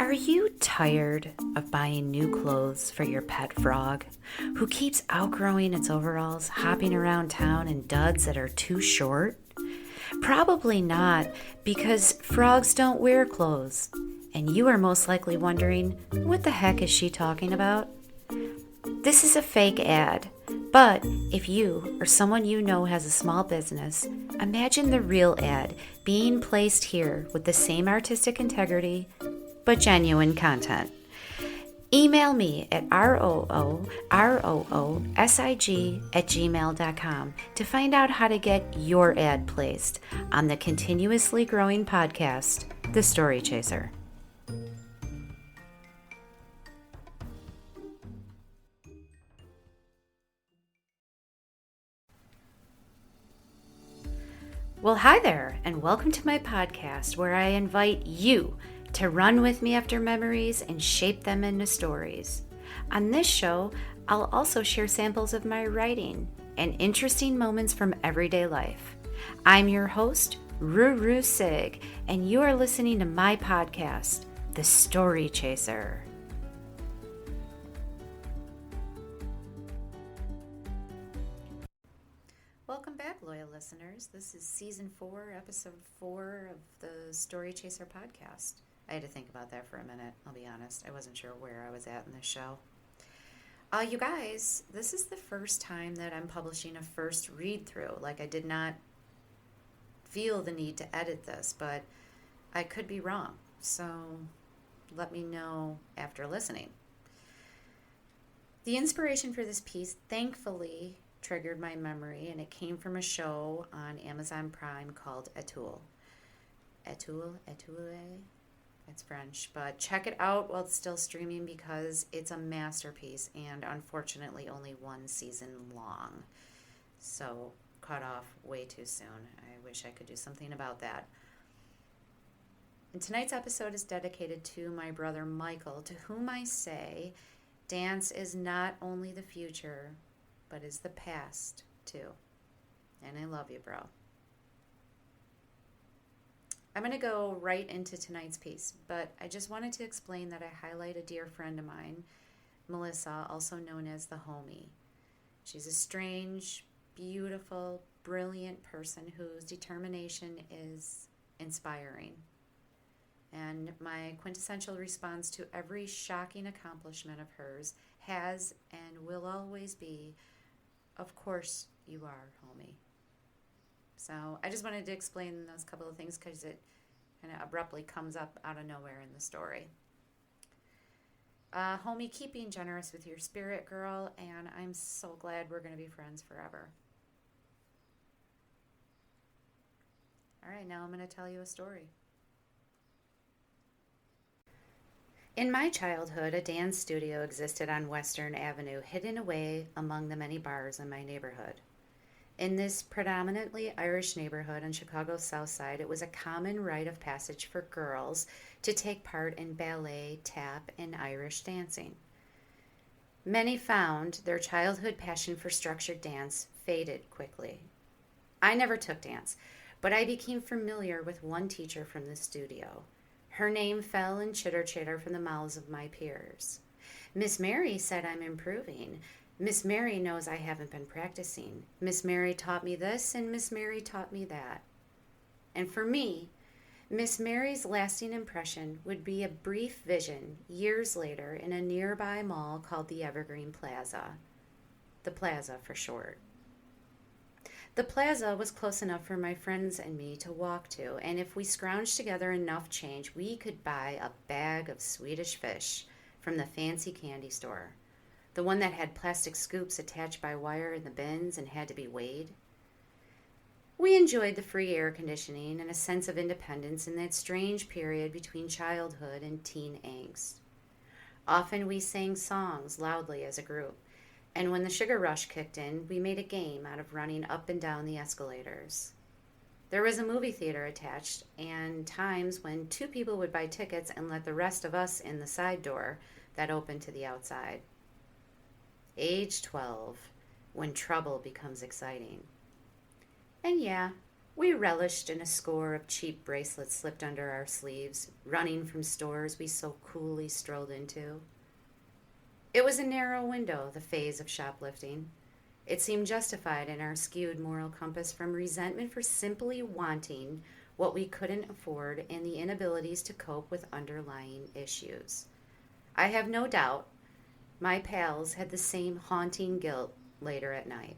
Are you tired of buying new clothes for your pet frog who keeps outgrowing its overalls, hopping around town in duds that are too short? Probably not, because frogs don't wear clothes. And you are most likely wondering, what the heck is she talking about? This is a fake ad, but if you or someone you know has a small business, imagine the real ad being placed here with the same artistic integrity, but genuine content. Email me at rooroosig@gmail.com to find out how to get your ad placed on the continuously growing podcast, The Story Chaser. Well, hi there, and welcome to my podcast where I invite you to run with me after memories and shape them into stories. On this show, I'll also share samples of my writing and interesting moments from everyday life. I'm your host, rooroosig, and you are listening to my podcast, The Story Chaser. Welcome back, loyal listeners. This is Season 4, Episode 4 of the Story Chaser podcast. I had to think about that for a minute, I'll be honest. I wasn't sure where I was at in this show. You guys, this is the first time that I'm publishing a first read-through. Like, I did not feel the need to edit this, but I could be wrong. So let me know after listening. The inspiration for this piece, thankfully, triggered my memory, and it came from a show on Amazon Prime called Étoile. Étoile? It's French, but check it out while it's still streaming because it's a masterpiece and unfortunately only one season long. So cut off way too soon. I wish I could do something about that. And tonight's episode is dedicated to my brother Michael, to whom I say dance is not only the future, but is the past too. And I love you, bro. I'm going to go right into tonight's piece, but I just wanted to explain that I highlight a dear friend of mine, Melissa, also known as the Homie. She's a strange, beautiful, brilliant person whose determination is inspiring. And my quintessential response to every shocking accomplishment of hers has and will always be, of course you are, homie. So I just wanted to explain those couple of things because it kind of abruptly comes up out of nowhere in the story. Homie, keep being generous with your spirit, girl, and I'm so glad we're going to be friends forever. All right, now I'm going to tell you a story. In my childhood, a dance studio existed on Western Avenue, hidden away among the many bars in my neighborhood. In this predominantly Irish neighborhood on Chicago's South Side, it was a common rite of passage for girls to take part in ballet, tap, and Irish dancing. Many found their childhood passion for structured dance faded quickly. I never took dance, but I became familiar with one teacher from the studio. Her name fell in chitter-chatter from the mouths of my peers. Miss Mary said I'm improving. Miss Mary knows I haven't been practicing. Miss Mary taught me this, and Miss Mary taught me that. And for me, Miss Mary's lasting impression would be a brief vision years later in a nearby mall called the Evergreen Plaza. The Plaza for short. The Plaza was close enough for my friends and me to walk to, and if we scrounged together enough change, we could buy a bag of Swedish fish from the fancy candy store. The one that had plastic scoops attached by wire in the bins and had to be weighed. We enjoyed the free air conditioning and a sense of independence in that strange period between childhood and teen angst. Often we sang songs loudly as a group, and when the sugar rush kicked in, we made a game out of running up and down the escalators. There was a movie theater attached, and times when two people would buy tickets and let the rest of us in the side door that opened to the outside. Age 12, when trouble becomes exciting. And yeah, We relished in a score of cheap bracelets slipped under our sleeves, running from stores we so coolly strolled into. It was a narrow window, the phase of shoplifting. It seemed justified in our skewed moral compass from resentment for simply wanting what we couldn't afford and the inabilities to cope with underlying issues. I have no doubt my pals had the same haunting guilt later at night.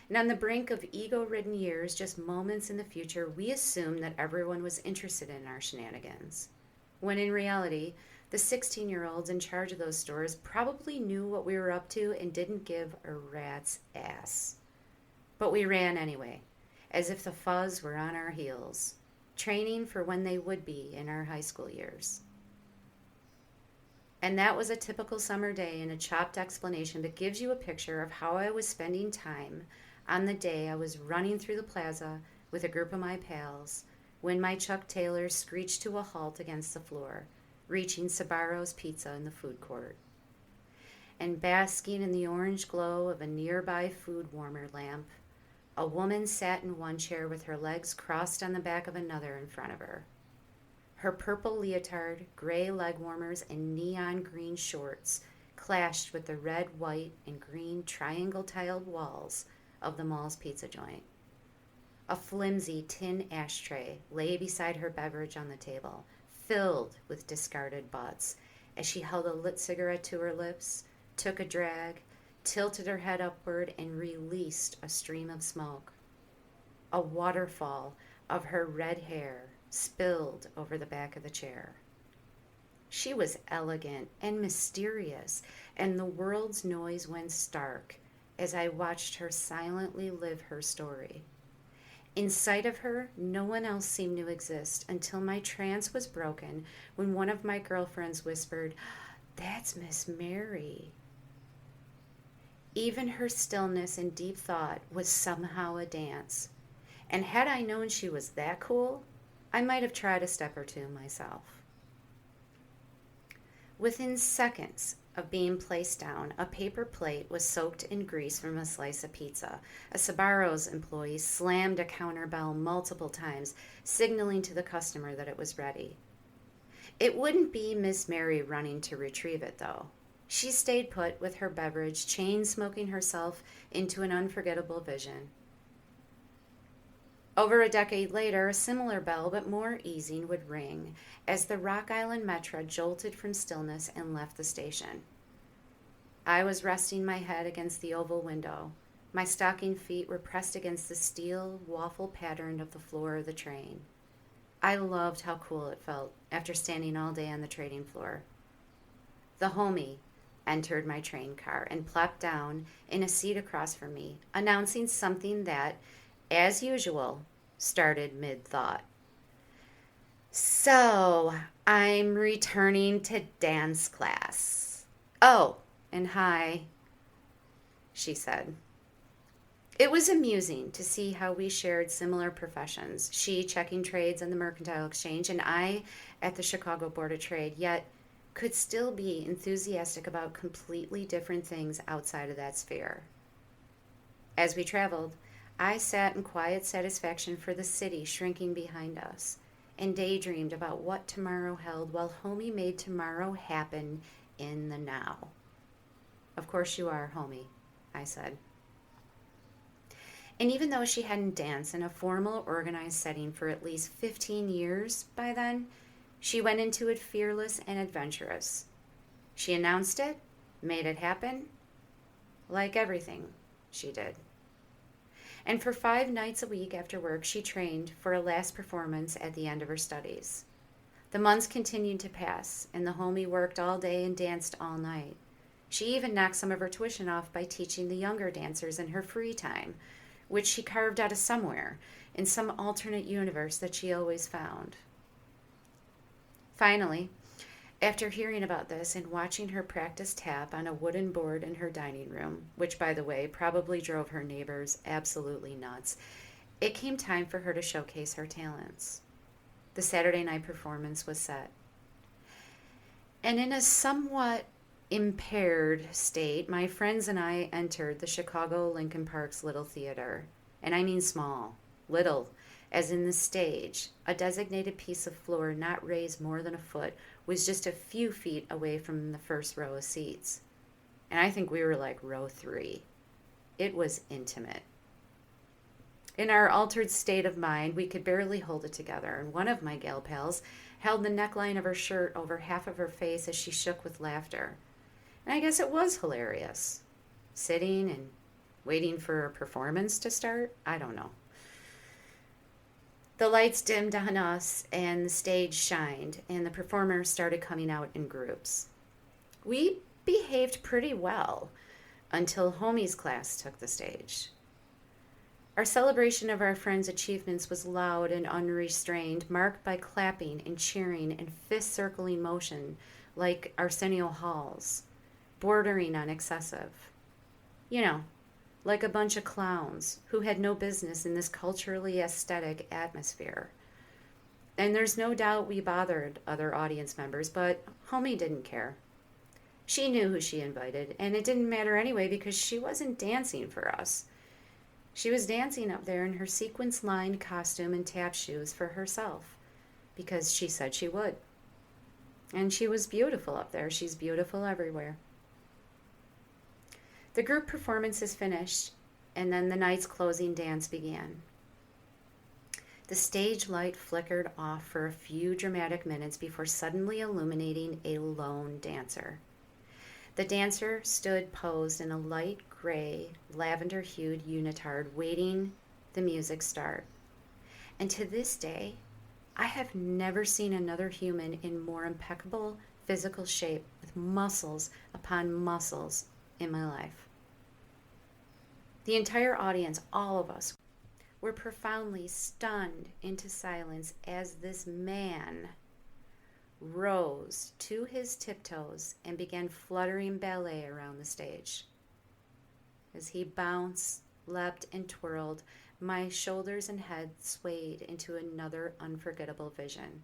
And on the brink of ego ridden years, just moments in the future, we assumed that everyone was interested in our shenanigans. When in reality, the 16-year-olds in charge of those stores probably knew what we were up to and didn't give a rat's ass. But we ran anyway, as if the fuzz were on our heels, training for when they would be in our high school years. And that was a typical summer day in a chopped explanation that gives you a picture of how I was spending time on the day I was running through the plaza with a group of my pals when my Chuck Taylors screeched to a halt against the floor, reaching Sabaro's Pizza in the food court. And basking in the orange glow of a nearby food warmer lamp, a woman sat in one chair with her legs crossed on the back of another in front of her. Her purple leotard, gray leg warmers, and neon green shorts clashed with the red, white, and green triangle-tiled walls of the mall's pizza joint. A flimsy tin ashtray lay beside her beverage on the table, filled with discarded butts, as she held a lit cigarette to her lips, took a drag, tilted her head upward, and released a stream of smoke. A waterfall of her red hair spilled over the back of the chair. She was elegant and mysterious, and the world's noise went stark as I watched her silently live her story. In sight of her, no one else seemed to exist until my trance was broken when one of my girlfriends whispered, "That's Miss Mary." Even her stillness and deep thought was somehow a dance. And had I known she was that cool, I might have tried a step or two myself. Within seconds of being placed down, a paper plate was soaked in grease from a slice of pizza. A Sbarro's employee slammed a counter bell multiple times, signaling to the customer that it was ready. It wouldn't be Miss Mary running to retrieve it, though. She stayed put with her beverage, chain-smoking herself into an unforgettable vision. Over a decade later, a similar bell, but more easing, would ring as the Rock Island Metro jolted from stillness and left the station. I was resting my head against the oval window. My stocking feet were pressed against the steel waffle pattern of the floor of the train. I loved how cool it felt after standing all day on the trading floor. The homie entered my train car and plopped down in a seat across from me, announcing something that, as usual, started mid-thought. "So, I'm returning to dance class. Oh, and hi," she said. It was amusing to see how we shared similar professions, she checking trades on the Mercantile Exchange and I at the Chicago Board of Trade, yet could still be enthusiastic about completely different things outside of that sphere. As we traveled, I sat in quiet satisfaction for the city shrinking behind us and daydreamed about what tomorrow held while homie made tomorrow happen in the now. "Of course you are, homie," I said. And even though she hadn't danced in a formal, organized setting for at least 15 years by then, she went into it fearless and adventurous. She announced it, made it happen, like everything she did. And for 5 nights a week after work, she trained for a last performance at the end of her studies. The months continued to pass, and the homie worked all day and danced all night. She even knocked some of her tuition off by teaching the younger dancers in her free time, which she carved out of somewhere, in some alternate universe that she always found. Finally, after hearing about this and watching her practice tap on a wooden board in her dining room, which, by the way, probably drove her neighbors absolutely nuts, it came time for her to showcase her talents. The Saturday night performance was set. And in a somewhat impaired state, my friends and I entered the Chicago Lincoln Park's Little Theater. And I mean small, Little, as in the stage, a designated piece of floor not raised more than a foot, was just a few feet away from the first row of seats. And I think we were like row 3. It was intimate. In our altered state of mind, we could barely hold it together, and one of my gal pals held the neckline of her shirt over half of her face as she shook with laughter. And I guess it was hilarious. Sitting and waiting for a performance to start? I don't know. The lights dimmed on us, and the stage shined, and the performers started coming out in groups. We behaved pretty well until Homie's class took the stage. Our celebration of our friends' achievements was loud and unrestrained, marked by clapping and cheering and fist-circling motion like Arsenio Hall's, bordering on excessive. You know, like a bunch of clowns who had no business in this culturally aesthetic atmosphere. And there's no doubt we bothered other audience members, but Homie didn't care. She knew who she invited, and it didn't matter anyway because she wasn't dancing for us. She was dancing up there in her sequence-lined costume and tap shoes for herself, because she said she would. And she was beautiful up there. She's beautiful everywhere. The group performances finished, and then the night's closing dance began. The stage light flickered off for a few dramatic minutes before suddenly illuminating a lone dancer. The dancer stood posed in a light gray, lavender-hued unitard, waiting the music start. And to this day, I have never seen another human in more impeccable physical shape with muscles upon muscles in my life. The entire audience, all of us, were profoundly stunned into silence as this man rose to his tiptoes and began fluttering ballet around the stage. As he bounced, leapt, and twirled, my shoulders and head swayed into another unforgettable vision.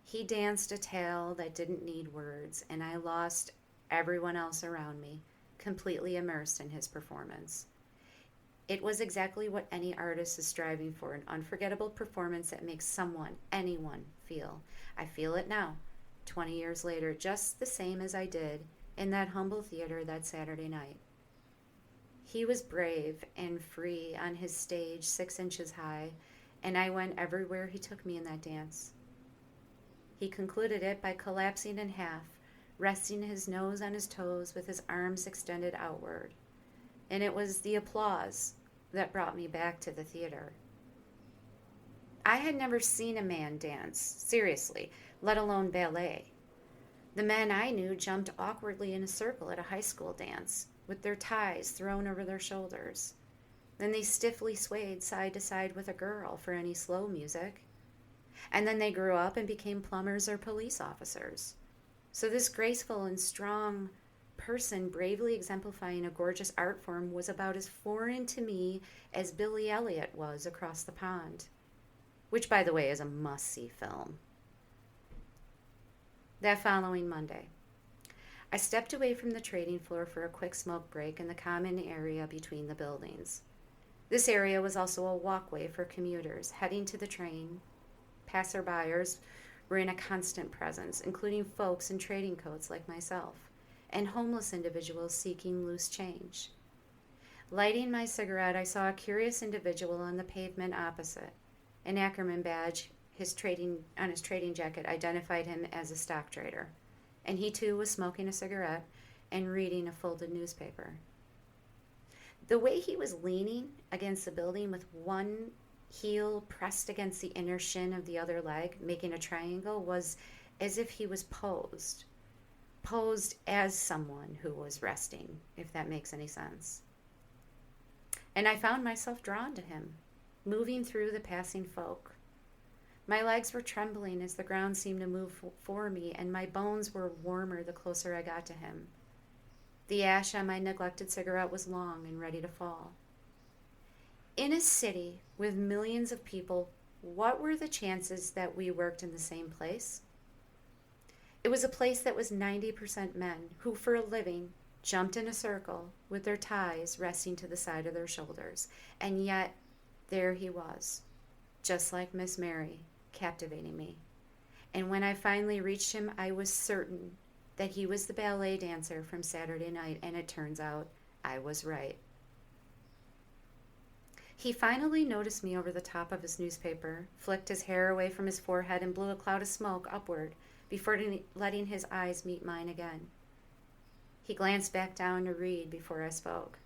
He danced a tale that didn't need words, and I lost everyone else around me, completely immersed in his performance. It was exactly what any artist is striving for, an unforgettable performance that makes someone, anyone, feel. I feel it now, 20 years later, just the same as I did in that humble theater that Saturday night. He was brave and free on his stage 6 inches high, and I went everywhere he took me in that dance. He concluded it by collapsing in half, resting his nose on his toes with his arms extended outward. And it was the applause that brought me back to the theater. I had never seen a man dance, seriously, let alone ballet. The men I knew jumped awkwardly in a circle at a high school dance, with their ties thrown over their shoulders. Then they stiffly swayed side to side with a girl for any slow music. And then they grew up and became plumbers or police officers. So this graceful and strong person bravely exemplifying a gorgeous art form was about as foreign to me as Billy Elliot was across the pond, which, by the way, is a must-see film. That following Monday, I stepped away from the trading floor for a quick smoke break in the common area between the buildings. This area was also a walkway for commuters heading to the train. Passerbyers were in a constant presence, including folks in trading coats like myself, and homeless individuals seeking loose change. Lighting my cigarette, I saw a curious individual on the pavement opposite. An Ackerman badge on his trading jacket identified him as a stock trader, and he too was smoking a cigarette and reading a folded newspaper. The way he was leaning against the building with one heel pressed against the inner shin of the other leg, making a triangle, was as if he was posed as someone who was resting, if that makes any sense. And I found myself drawn to him, moving through the passing folk. My legs were trembling as the ground seemed to move for me, and my bones were warmer the closer I got to him. The ash on my neglected cigarette was long and ready to fall. In a city with millions of people, what were the chances that we worked in the same place? It was a place that was 90% men who, for a living, jumped in a circle with their ties resting to the side of their shoulders. And yet, There he was, just like Miss Mary, captivating me. And when I finally reached him, I was certain that he was the ballet dancer from Saturday night, and it turns out I was right. He finally noticed me over the top of his newspaper, flicked his hair away from his forehead, and blew a cloud of smoke upward before letting his eyes meet mine again. He glanced back down to read before I spoke.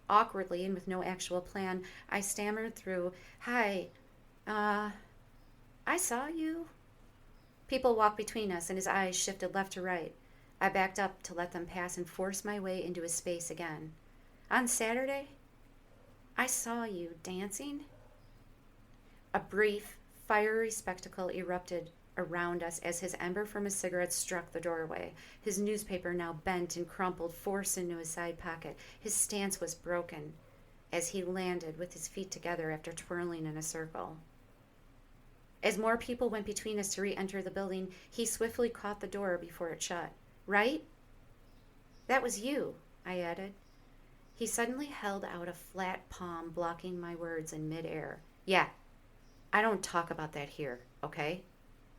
Awkwardly and with no actual plan, I stammered through, "Hi, I saw you." People walked between us, and his eyes shifted left to right. I backed up to let them pass and forced my way into his space again. "On Saturday, I saw you dancing." A brief, fiery spectacle erupted around us as his ember from his cigarette struck the doorway. His newspaper, now bent and crumpled, forced into his side pocket. His stance was broken as he landed with his feet together after twirling in a circle. As more people went between us to re-enter the building, he swiftly caught the door before it shut. "Right? That was you," I added. He suddenly held out a flat palm, blocking my words in midair. "Yeah, I don't talk about that here, okay?"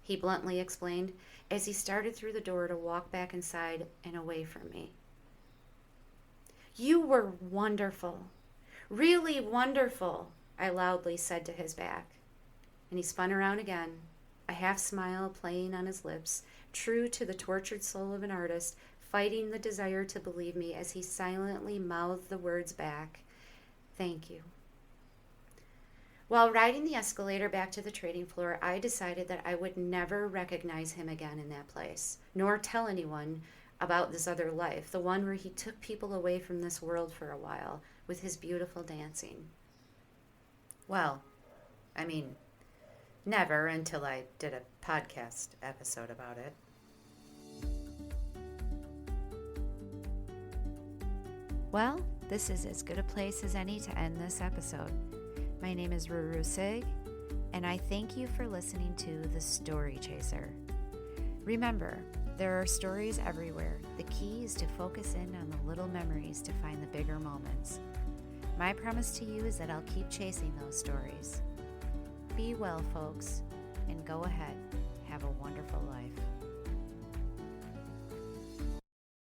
he bluntly explained as he started through the door to walk back inside and away from me. "You were wonderful. Really wonderful," I loudly said to his back. And he spun around again, a half smile playing on his lips, true to the tortured soul of an artist, fighting the desire to believe me as he silently mouthed the words back, "Thank you." While riding the escalator back to the trading floor, I decided that I would never recognize him again in that place, nor tell anyone about this other life, the one where he took people away from this world for a while with his beautiful dancing. Well, I mean, never until I did a podcast episode about it. Well, this is as good a place as any to end this episode. My name is rooroosig, and I thank you for listening to The Story Chaser. Remember, there are stories everywhere. The key is to focus in on the little memories to find the bigger moments. My promise to you is that I'll keep chasing those stories. Be well, folks, and go ahead. Have a wonderful life.